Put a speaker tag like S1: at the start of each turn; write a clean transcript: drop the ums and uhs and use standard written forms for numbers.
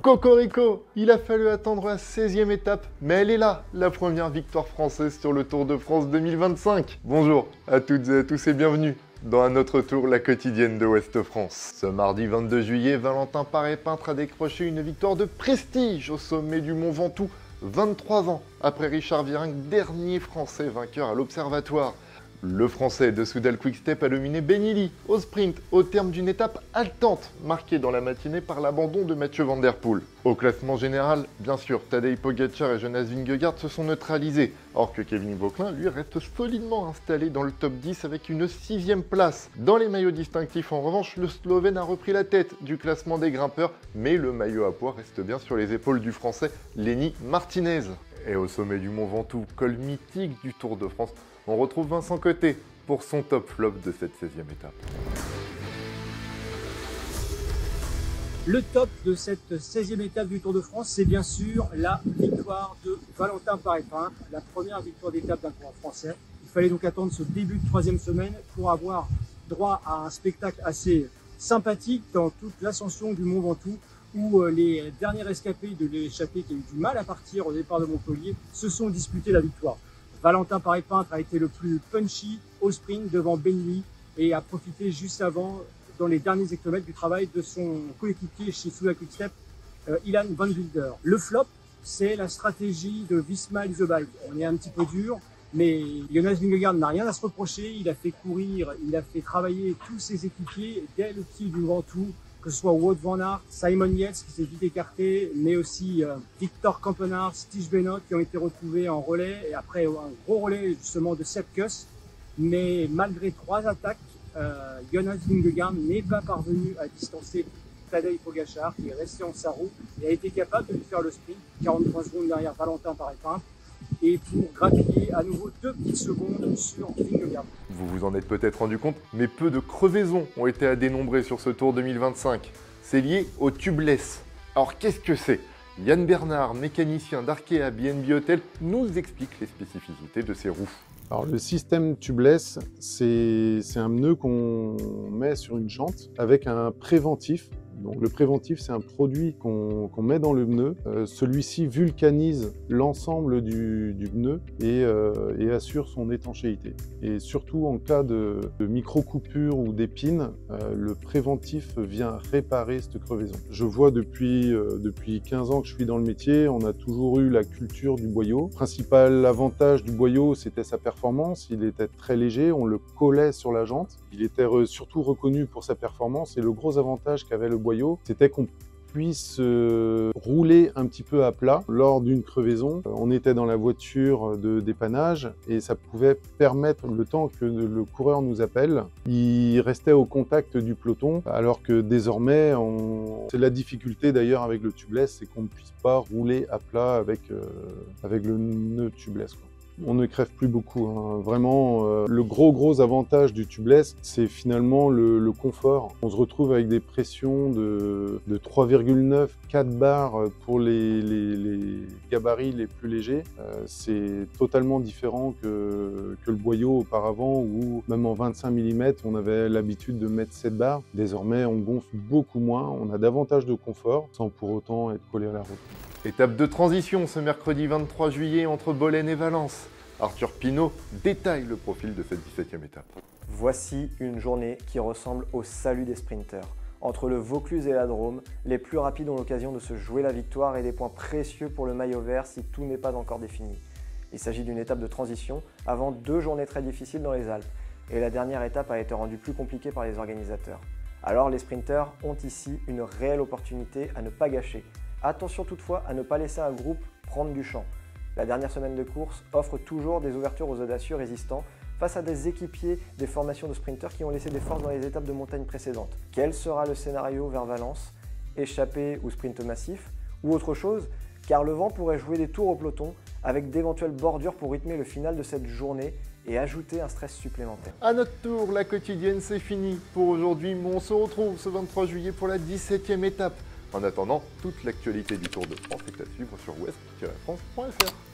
S1: Cocorico, il a fallu attendre la 16e étape, mais elle est là, la première victoire française sur le Tour de France 2025. Bonjour à toutes et à tous et bienvenue dans un autre tour, la quotidienne de Ouest France. Ce mardi 22 juillet, Valentin Paré-Peintre a décroché une victoire de prestige au sommet du Mont Ventoux, 23 ans après Richard Virenque, dernier Français vainqueur à l'Observatoire. Le Français de Soudal Quick-Step a dominé Benilly au sprint au terme d'une étape haletante marquée dans la matinée par l'abandon de Mathieu Van Der Poel. Au classement général, bien sûr, Tadej Pogačar et Jonas Vingegaard se sont neutralisés, or que Kevin Vauquelin, lui, reste solidement installé dans le top 10 avec une 6e place. Dans les maillots distinctifs, en revanche, le Slovène a repris la tête du classement des grimpeurs, mais le maillot à pois reste bien sur les épaules du Français Lenny Martinez. Et au sommet du Mont Ventoux, col mythique du Tour de France, on retrouve Vincent Coté pour son top flop de cette 16e étape.
S2: Le top de cette 16e étape du Tour de France, c'est bien sûr la victoire de Valentin Paré-Peintre, la première victoire d'étape d'un coureur français. Il fallait donc attendre ce début de 3e semaine pour avoir droit à un spectacle assez sympathique dans toute l'ascension du Mont Ventoux, où les derniers rescapés de l'échappée qui a eu du mal à partir au départ de Montpellier se sont disputés la victoire. Valentin Paré-Peintre a été le plus punchy au sprint devant Benilly et a profité juste avant, dans les derniers hectomètres, du travail de son coéquipier chez Soudal Quick-Step, Ilan Van Wilder. Le flop, c'est la stratégie de Visma Lease-a-Bike. On est un petit peu dur, mais Jonas Vingegaard n'a rien à se reprocher. Il a fait courir, il a fait travailler tous ses équipiers dès le pied du Ventoux, que ce soit Wout van Aert, Simon Yates qui s'est vite écarté, mais aussi Victor Campenaerts, Steve Benoit qui ont été retrouvés en relais, et après un gros relais justement de Sepp Kuss. Mais malgré 3 attaques, Jonas Vingegaard n'est pas parvenu à distancer Tadej Pogačar, qui est resté en sa roue et a été capable de lui faire le sprint, 43 secondes derrière Valentin Paré-Peintre, et pour grappiller à nouveau 2 petites secondes sur Vingegaard.
S1: Vous vous en êtes peut-être rendu compte, mais peu de crevaisons ont été à dénombrer sur ce Tour 2025. C'est lié au tubeless. Alors qu'est-ce que c'est? Yann Bernard, mécanicien d'Arkea BNB Hotel, nous explique les spécificités de ces roues.
S3: Alors le système tubeless, c'est un pneu qu'on met sur une jante avec un préventif. Donc le préventif, c'est un produit qu'on met dans le pneu. Celui-ci vulcanise l'ensemble du pneu et assure son étanchéité. Et surtout en cas de micro-coupure ou d'épine, le préventif vient réparer cette crevaison. Je vois depuis 15 ans que je suis dans le métier, on a toujours eu la culture du boyau. Le principal avantage du boyau, c'était sa performance. Il était très léger, on le collait sur la jante. Il était surtout reconnu pour sa performance et le gros avantage qu'avait le boyau, c'était qu'on puisse rouler un petit peu à plat lors d'une crevaison. On était dans la voiture de dépannage et ça pouvait permettre, le temps que le coureur nous appelle, il restait au contact du peloton, alors que désormais, c'est la difficulté d'ailleurs avec le tubeless, c'est qu'on ne puisse pas rouler à plat avec le pneu tubeless, quoi. On ne crève plus beaucoup, hein. Vraiment, le gros avantage du tubeless, c'est finalement le confort. On se retrouve avec des pressions de 3,9, 4 bars pour les gabarits les plus légers. C'est totalement différent que le boyau auparavant, où même en 25 mm, on avait l'habitude de mettre 7 bars. Désormais, on gonfle beaucoup moins, on a davantage de confort, sans pour autant être collé à la route.
S1: Étape de transition ce mercredi 23 juillet entre Bolène et Valence. Arthur Pinot détaille le profil de cette 17e étape.
S4: Voici une journée qui ressemble au salut des sprinteurs. Entre le Vaucluse et la Drôme, les plus rapides ont l'occasion de se jouer la victoire et des points précieux pour le maillot vert si tout n'est pas encore défini. Il s'agit d'une étape de transition avant 2 journées très difficiles dans les Alpes. Et la dernière étape a été rendue plus compliquée par les organisateurs. Alors les sprinteurs ont ici une réelle opportunité à ne pas gâcher. Attention toutefois à ne pas laisser un groupe prendre du champ. La dernière semaine de course offre toujours des ouvertures aux audacieux résistants face à des équipiers des formations de sprinteurs qui ont laissé des forces dans les étapes de montagne précédentes. Quel sera le scénario vers Valence? Échappée ou sprint massif? Ou autre chose? Car le vent pourrait jouer des tours au peloton avec d'éventuelles bordures pour rythmer le final de cette journée et ajouter un stress supplémentaire.
S1: À notre tour, la quotidienne c'est fini pour aujourd'hui, mais on se retrouve ce 23 juillet pour la 17e étape. En attendant, toute l'actualité du Tour de France est à suivre sur ouest-france.fr.